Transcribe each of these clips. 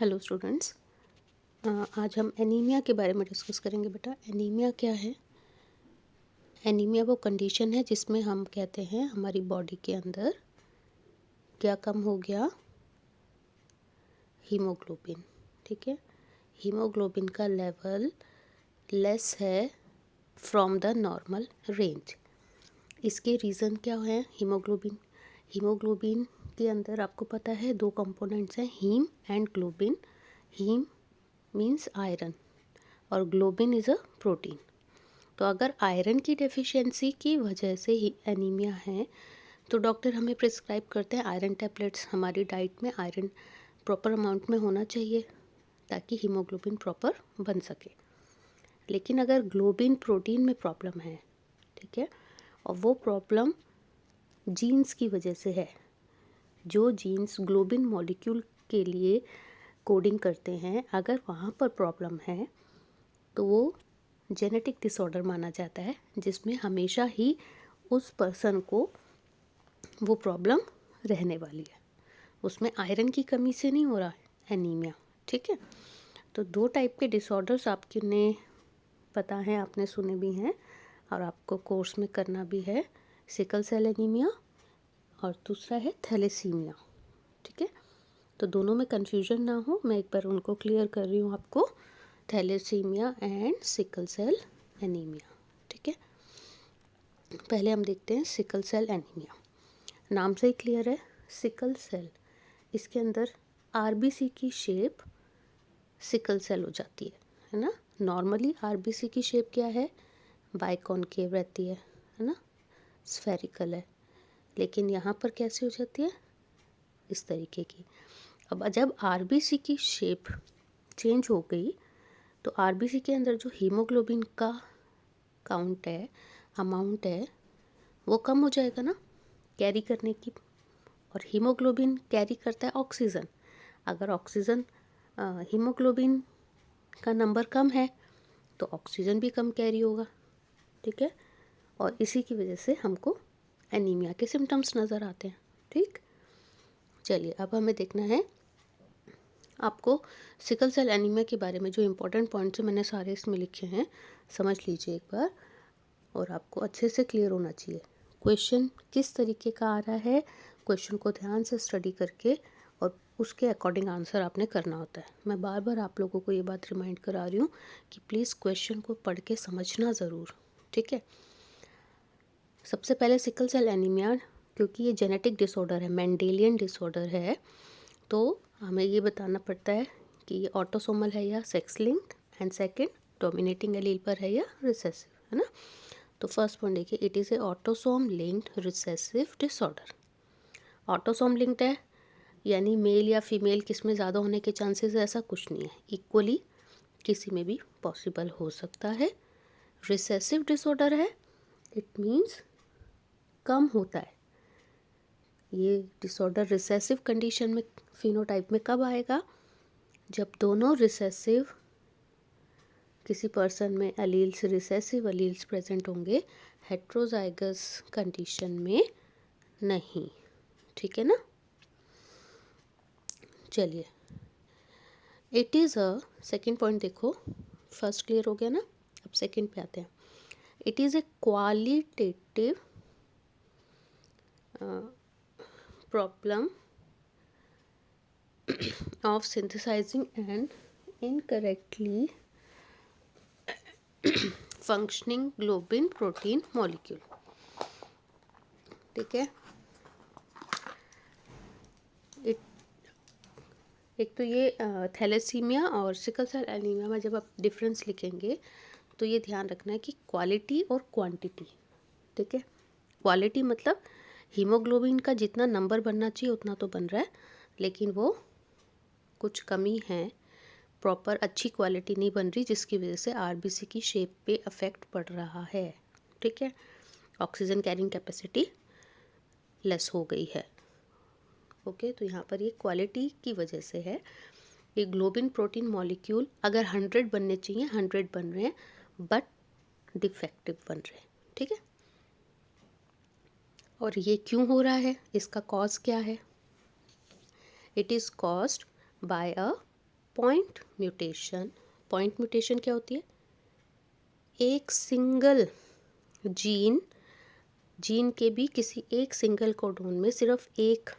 Hello students. आज हम anaemia के बारे में डिस्कस करेंगे। बेटा, एनीमिया क्या है? एनीमिया वो कंडीशन है जिसमें हम कहते हैं हमारी बॉडी के अंदर क्या कम हो गया? हीमोग्लोबिन। ठीक है, हीमोग्लोबिन का लेवल लेस है फ्रॉम द नॉर्मल रेंज। इसके रीज़न क्या है? हीमोग्लोबिन के अंदर आपको पता है दो कंपोनेंट्स हैं, heme and globin. Heme means iron और ग्लोबिन इज़ अ प्रोटीन। तो अगर आयरन की डेफिशिएंसी की वजह से ही एनीमिया है तो डॉक्टर हमें प्रिस्क्राइब करते हैं आयरन टैबलेट्स। हमारी डाइट में आयरन प्रॉपर अमाउंट में होना चाहिए ताकि हीमोग्लोबिन प्रॉपर बन सके। लेकिन अगर ग्लोबिन प्रोटीन में प्रॉब्लम है, ठीक है, और वो प्रॉब्लम जीन्स की वजह से है, जो जीन्स ग्लोबिन मॉलिक्यूल के लिए कोडिंग करते हैं, अगर वहाँ पर प्रॉब्लम है तो वो जेनेटिक डिसऑर्डर माना जाता है, जिसमें हमेशा ही उस पर्सन को वो प्रॉब्लम रहने वाली है। उसमें आयरन की कमी से नहीं हो रहा है एनीमिया। ठीक है, तो दो टाइप के डिसऑर्डर्स आपने पता है, आपने सुने भी हैं और आपको कोर्स में करना भी है। सिकल सेल एनीमिया और दूसरा है थैलेसीमिया। ठीक है, तो दोनों में कन्फ्यूजन ना हो, मैं एक बार उनको क्लियर कर रही हूँ आपको। Thalassemia and sickle cell anaemia. ठीक है, पहले हम देखते हैं सिकल सेल एनीमिया। नाम से ही क्लियर है, सिकल सेल, इसके अंदर आरबीसी की शेप सिकल सेल हो जाती है ना। नॉर्मली आरबीसी की शेप क्या है? बाइकॉनकेव रहती है ना, स्फेरिकल है। लेकिन यहाँ पर कैसे हो जाती है? इस तरीके की। अब जब आरबीसी की शेप चेंज हो गई तो आरबीसी के अंदर जो हीमोग्लोबिन का काउंट है, अमाउंट है, वो कम हो जाएगा ना कैरी करने की। और हीमोग्लोबिन कैरी करता है ऑक्सीजन। अगर ऑक्सीजन हीमोग्लोबिन का नंबर कम है तो ऑक्सीजन भी कम कैरी होगा। ठीक है, और इसी की वजह से हमको एनीमिया के सिम्टम्स नज़र आते हैं। ठीक, चलिए अब हमें देखना है आपको सिकल सेल एनीमिया के बारे में जो इम्पोर्टेंट पॉइंट्स मैंने सारे इसमें लिखे हैं, समझ लीजिए एक बार, और आपको अच्छे से क्लियर होना चाहिए। क्वेश्चन किस तरीके का आ रहा है, क्वेश्चन को ध्यान से स्टडी करके और उसके अकॉर्डिंग आंसर आपने करना होता है। मैं बार बार आप लोगों को ये बात रिमाइंड करा रही हूँ कि प्लीज़ क्वेश्चन को पढ़ के समझना ज़रूर। ठीक है, सबसे पहले सिकल सेल एनीमिया, क्योंकि ये जेनेटिक डिसऑर्डर है, मेंडेलियन डिसऑर्डर है, तो हमें ये बताना पड़ता है कि ये ऑटोसोमल है या sex linked, and second dominating allele पर है या रिसेसिव, है ना। तो फर्स्ट पॉइंट देखिए, it is a autosome linked recessive disorder. Autosome linked है यानी मेल या फीमेल किस में ज़्यादा होने के चांसेस है, ऐसा कुछ नहीं है, इक्वली किसी में भी पॉसिबल हो सकता है। रिसेसिव डिसऑर्डर है, इट मीन्स कम होता है। ये डिसऑर्डर रिसेसिव कंडीशन में, फिनोटाइप में कब आएगा? जब दोनों रिसेसिव, किसी पर्सन में एलील्स रिसेसिव एलील्स प्रेजेंट होंगे, हेट्रोजाइगस कंडीशन में नहीं। ठीक है ना। चलिए, it is a, second point देखो, फर्स्ट क्लियर हो गया ना, अब सेकेंड पे आते हैं। It is a qualitative problem of synthesizing and incorrectly functioning globin protein molecule। ठीक है, एक तो ये थैलेसीमिया और सिकल सेल एनीमिया में जब आप डिफरेंस लिखेंगे तो ये ध्यान रखना है कि क्वालिटी और क्वांटिटी। ठीक है, क्वालिटी मतलब हीमोग्लोबिन का जितना नंबर बनना चाहिए उतना तो बन रहा है, लेकिन वो कुछ कमी है, प्रॉपर अच्छी क्वालिटी नहीं बन रही, जिसकी वजह से आरबीसी की शेप पे अफेक्ट पड़ रहा है। ठीक है, ऑक्सीजन कैरिंग कैपेसिटी लेस हो गई है। ओके, तो यहाँ पर ये क्वालिटी की वजह से है। ये ग्लोबिन प्रोटीन मॉलिक्यूल अगर 100 बनने चाहिए 100 बन रहे हैं, बट डिफेक्टिव बन रहे हैं। ठीक है, और ये क्यों हो रहा है, इसका कॉज क्या है? It is caused by a point mutation क्या होती है? एक सिंगल जीन के भी किसी एक सिंगल कोडोन में सिर्फ एक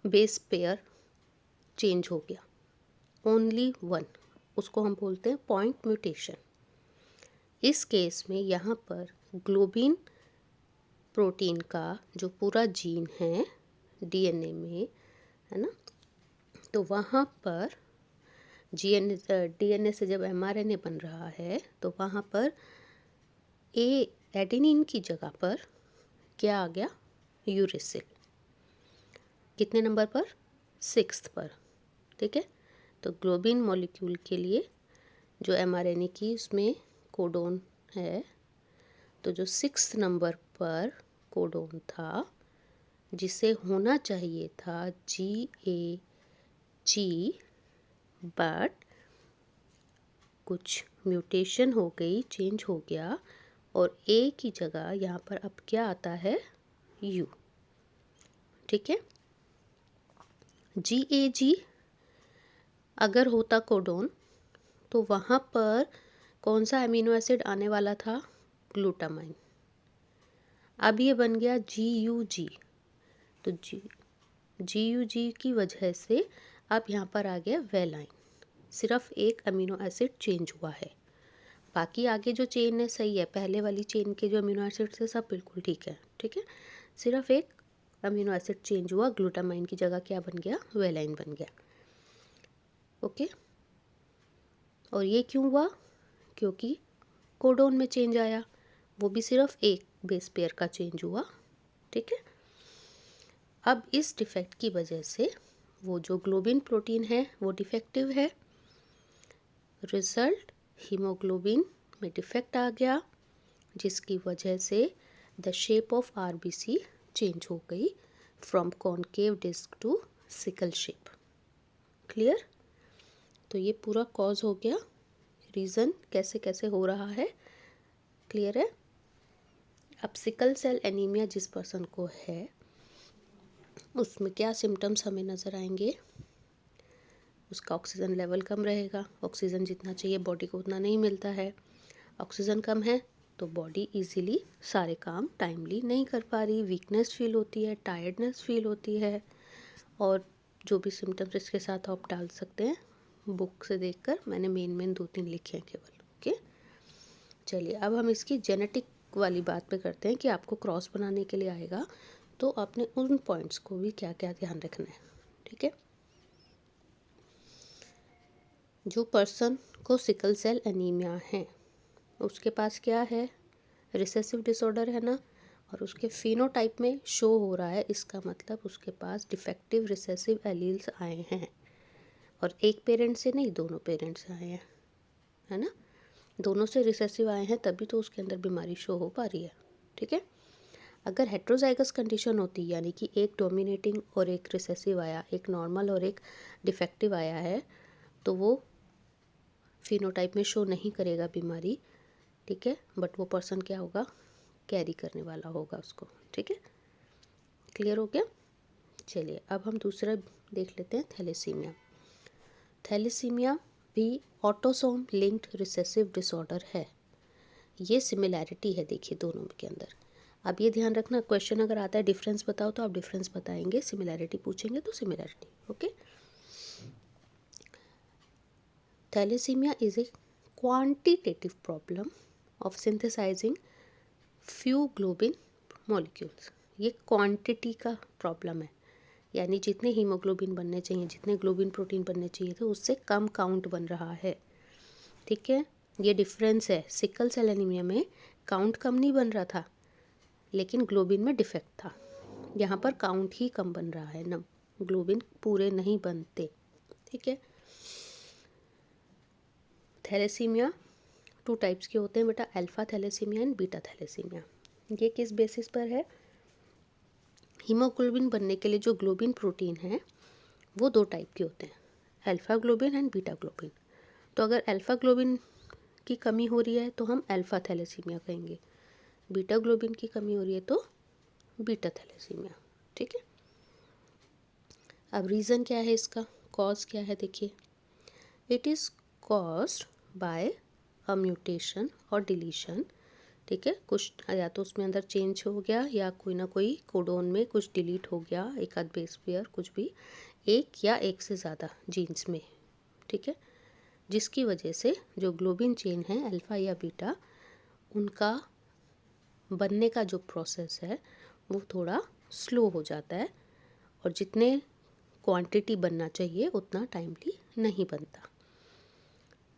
बेस पेयर चेंज हो गया, ओनली वन, उसको हम बोलते हैं पॉइंट म्यूटेशन। इस केस में यहाँ पर ग्लोबिन प्रोटीन का जो पूरा जीन है डीएनए में, है ना, तो वहाँ पर डीएनए से जब एमआरएनए बन रहा है तो वहाँ पर एडेनिन की जगह पर क्या आ गया? यूरेसिल। कितने नंबर पर? 6th पर। ठीक है, तो ग्लोबिन मॉलिक्यूल के लिए जो एमआरएनए की उसमें कोडोन है, तो जो 6th नंबर पर कोडोन था जिसे होना चाहिए था GAG, बट कुछ म्यूटेशन हो गई, चेंज हो गया, और ए की जगह यहाँ पर अब क्या आता है? यू। ठीक है, GAG अगर होता कोडोन तो वहाँ पर कौन सा अमीनो एसिड आने वाला था? ग्लूटामाइन। अब ये बन गया GUG, तो GUG की वजह से अब यहाँ पर आ गया वेलाइन। सिर्फ एक अमीनो एसिड चेंज हुआ है, बाकी आगे जो चेन है सही है, पहले वाली चेन के जो अमीनो एसिड थे सब बिल्कुल ठीक है। ठीक है, सिर्फ एक अमीनो एसिड चेंज हुआ, ग्लूटामाइन की जगह क्या बन गया? वेलाइन बन गया। ओके, और ये क्यों हुआ? क्योंकि कोडोन में चेंज आया, वो भी सिर्फ एक बेस पेयर का चेंज हुआ। ठीक है, अब इस डिफेक्ट की वजह से वो जो ग्लोबिन प्रोटीन है वो डिफेक्टिव है, रिजल्ट हीमोग्लोबिन में डिफेक्ट आ गया, जिसकी वजह से the shape of RBC change हो गई from concave disc to sickle shape. Clear? तो ये पूरा कॉज हो गया, रीज़न कैसे कैसे हो रहा है, क्लियर है? अब सिकल सेल एनीमिया जिस पर्सन को है उसमें क्या सिम्टम्स हमें नज़र आएंगे? उसका ऑक्सीजन लेवल कम रहेगा, ऑक्सीजन जितना चाहिए बॉडी को उतना नहीं मिलता है, ऑक्सीजन कम है तो बॉडी इजीली सारे काम टाइमली नहीं कर पा रही, वीकनेस फील होती है, टायर्डनेस फील होती है, और जो भी सिम्टम्स इसके साथ आप डाल सकते हैं बुक से देखकर, मैंने मेन 2-3 लिखे हैं केवल। ओके, चलिए अब हम इसकी जेनेटिक वाली बात पे करते हैं कि आपको क्रॉस बनाने के लिए आएगा तो आपने उन पॉइंट्स को भी क्या क्या ध्यान रखना है। ठीक है, जो पर्सन को सिकल सेल एनीमिया है उसके पास क्या है? रिसेसिव डिसऑर्डर है ना, और उसके फिनोटाइप में शो हो रहा है, इसका मतलब उसके पास डिफेक्टिव रिसेसिव एलील्स आए हैं, और एक पेरेंट से नहीं, दोनों पेरेंट्स से आए हैं, है ना, दोनों से रिसेसिव आए हैं तभी तो उसके अंदर बीमारी शो हो पा रही है। ठीक है, अगर हेट्रोजाइगस कंडीशन होती यानी कि एक डोमिनेटिंग और एक रिसेसिव आया, एक नॉर्मल और एक डिफेक्टिव आया है, तो वो फिनोटाइप में शो नहीं करेगा बीमारी। ठीक है, बट वो पर्सन क्या होगा? कैरी करने वाला होगा उसको। ठीक है, क्लियर हो गया? चलिए अब हम दूसरा देख लेते हैं, थैलेसीमिया। थैलेसीमिया भी ऑटोसोम लिंक्ड रिसेसिव डिसऑर्डर है, ये सिमिलैरिटी है देखिए दोनों के अंदर। अब ये ध्यान रखना, क्वेश्चन अगर आता है डिफरेंस बताओ तो आप डिफरेंस बताएंगे, सिमिलैरिटी पूछेंगे तो similarity. Okay, thalassemia is a quantitative problem of synthesising few globin molecules. ये क्वांटिटी का प्रॉब्लम है, यानी जितने हीमोग्लोबिन बनने चाहिए, जितने ग्लोबिन प्रोटीन बनने चाहिए थे उससे कम काउंट बन रहा है। ठीक है, ये डिफरेंस है, सिकल सेल एनीमिया में काउंट कम नहीं बन रहा था लेकिन ग्लोबिन में डिफेक्ट था, यहाँ पर काउंट ही कम बन रहा है ना, ग्लोबिन पूरे नहीं बनते। ठीक है, थैलेसीमिया 2 टाइप्स के होते हैं बेटा, alpha thalassemia and beta thalassemia. ये किस बेसिस पर है? हीमोग्लोबिन बनने के लिए जो ग्लोबिन प्रोटीन है वो 2 टाइप के होते हैं, alpha globin and beta globin. तो अगर अल्फा ग्लोबिन की कमी हो रही है तो हम अल्फा थैलेसीमिया कहेंगे, बीटा ग्लोबिन की कमी हो रही है तो बीटा थैलेसीमिया। ठीक है, अब रीज़न क्या है इसका, कॉज क्या है देखिए, it is caused by a mutation और डिलीशन, ठीक है। कुछ या तो उसमें अंदर चेंज हो गया या कोई ना कोई कोडोन में कुछ डिलीट हो गया, एक आध बेस पेयर, कुछ भी, एक या एक से ज़्यादा जीन्स में, ठीक है, जिसकी वजह से जो ग्लोबिन चेन है अल्फ़ा या बीटा, उनका बनने का जो प्रोसेस है वो थोड़ा स्लो हो जाता है और जितने क्वांटिटी बनना चाहिए उतना टाइमली नहीं बनता,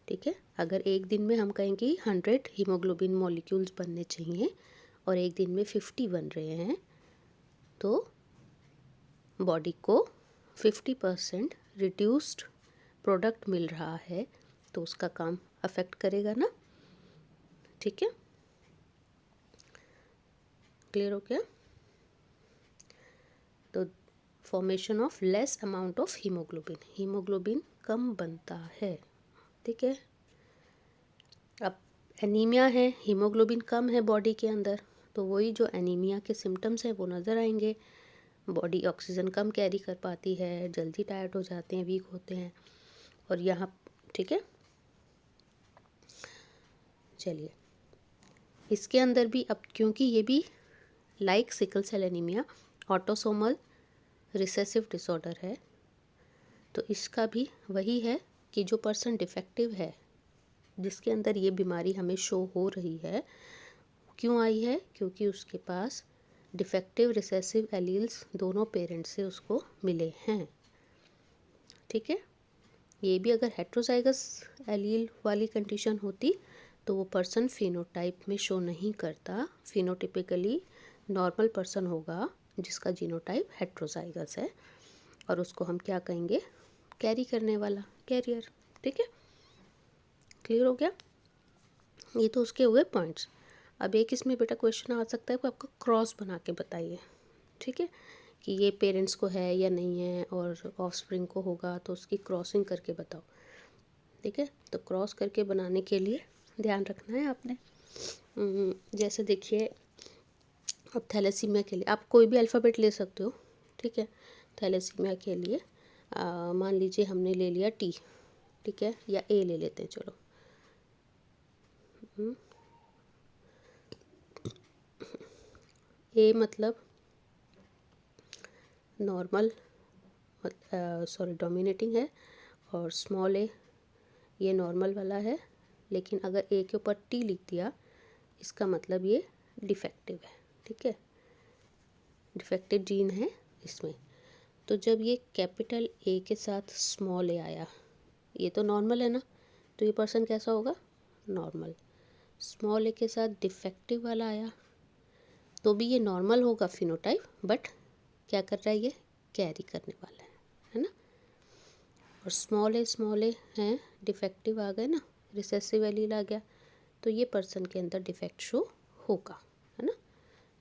ठीक है। अगर एक दिन में हम कहें कि 100 हीमोग्लोबिन मॉलिक्यूल्स बनने चाहिए और एक दिन में 50 बन रहे हैं, तो बॉडी को 50% रिड्यूस्ड प्रोडक्ट मिल रहा है, तो उसका काम अफेक्ट करेगा ना, ठीक है। क्लियर हो गया? तो formation of less amount of haemoglobin, haemoglobin कम बनता है, ठीक है। अब एनीमिया है, हीमोग्लोबिन कम है बॉडी के अंदर, तो वही जो एनीमिया के सिम्टम्स हैं वो नज़र आएंगे। बॉडी ऑक्सीजन कम कैरी कर पाती है, जल्दी टायर्ड हो जाते हैं, वीक होते हैं, और यहाँ, ठीक है। चलिए, इसके अंदर भी अब क्योंकि ये भी like sickle cell anaemia autosomal recessive disorder है, तो इसका भी वही है कि जो पर्सन डिफेक्टिव है, जिसके अंदर ये बीमारी हमें शो हो रही है, क्यों आई है? क्योंकि उसके पास डिफेक्टिव रिसेसिव एलील्स दोनों पेरेंट्स से उसको मिले हैं, ठीक है। ये भी अगर हेट्रोजाइगस एलील वाली कंडीशन होती तो वो पर्सन फिनोटाइप में शो नहीं करता, फिनोटिपिकली नॉर्मल पर्सन होगा जिसका जीनोटाइप हेट्रोजाइगस है, और उसको हम क्या कहेंगे? कैरी करने वाला, कैरियर, ठीक है। क्लियर हो गया? ये तो उसके हुए पॉइंट्स। अब एक इसमें बेटा क्वेश्चन आ सकता है कि आपको क्रॉस बना के बताइए, ठीक है, कि ये पेरेंट्स को है या नहीं है और ऑफस्प्रिंग को होगा, तो उसकी क्रॉसिंग करके बताओ, ठीक है। तो क्रॉस करके बनाने के लिए ध्यान रखना है आपने। जैसे देखिए, अब थैलेसीमिया के लिए आप कोई भी अल्फ़ाबेट ले सकते हो, ठीक है। थैलेसीमिया के लिए मान लीजिए हमने ले लिया टी, ठीक है, या ए ले लेते हैं, चलो। ए मतलब नॉर्मल, सॉरी डोमिनेटिंग है, और स्मॉल ए ये नॉर्मल वाला है, लेकिन अगर ए के ऊपर टी लिख दिया इसका मतलब ये डिफेक्टिव है, ठीक है, डिफेक्टिव जीन है इसमें। तो जब ये कैपिटल ए के साथ स्मॉल ए आया, ये तो नॉर्मल है ना, तो ये पर्सन कैसा होगा? नॉर्मल। स्मॉल ए के साथ डिफेक्टिव वाला आया तो भी ये नॉर्मल होगा फिनोटाइप, बट क्या कर रहा है? ये कैरी करने वाला है ना। और स्मॉल ए हैं, डिफेक्टिव आ गए ना, रिसेसिव एलील आ गया, तो ये पर्सन के अंदर डिफेक्ट शो होगा, है ना।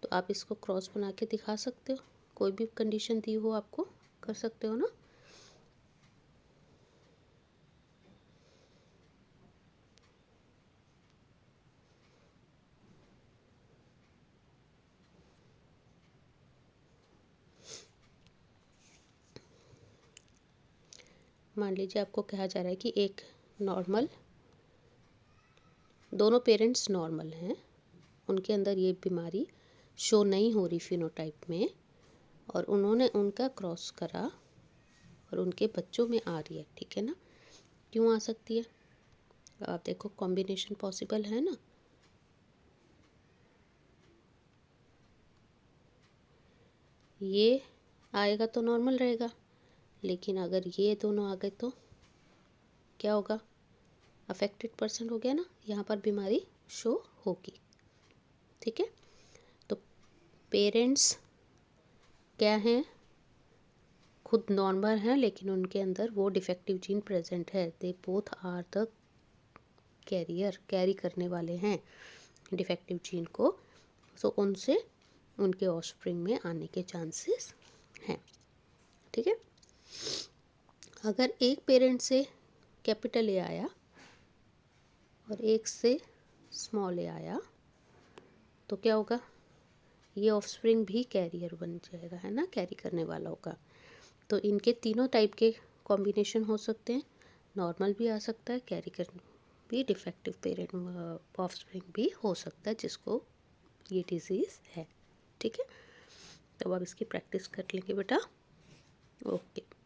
तो आप इसको क्रॉस बना के दिखा सकते हो, कोई भी कंडीशन दी हो आपको कर सकते हो ना। मान लीजिए आपको कहा जा रहा है कि एक नॉर्मल, दोनों पेरेंट्स नॉर्मल हैं, उनके अंदर ये बीमारी शो नहीं हो रही फिनोटाइप में, और उन्होंने उनका क्रॉस करा और उनके बच्चों में आ रही है, ठीक है ना। क्यों आ सकती है? आप देखो कॉम्बिनेशन पॉसिबल है ना। ये आएगा तो नॉर्मल रहेगा, लेकिन अगर ये दोनों आ गए तो क्या होगा? अफेक्टेड पर्सन हो गया ना, यहाँ पर बीमारी शो होगी, ठीक है। तो पेरेंट्स क्या हैं? खुद नॉर्मल हैं, लेकिन उनके अंदर वो डिफेक्टिव जीन प्रेजेंट है, they both are the carrier, carry करने वाले हैं डिफेक्टिव जीन को, सो उनसे उनके ऑफस्प्रिंग में आने के चांसेस हैं, ठीक है। अगर एक पेरेंट से कैपिटल ए आया और एक से स्मॉल ए आया तो क्या होगा? ये ऑफस्प्रिंग भी कैरियर बन जाएगा, है ना, कैरी करने वाला होगा। तो इनके तीनों टाइप के कॉम्बिनेशन हो सकते हैं, नॉर्मल भी आ सकता है, कैरी कर भी डिफेक्टिव पेरेंट ऑफस्प्रिंग भी हो सकता है जिसको ये डिजीज़ है। ठीक है, तो अब इसकी प्रैक्टिस कर लेंगे बेटा। ओके।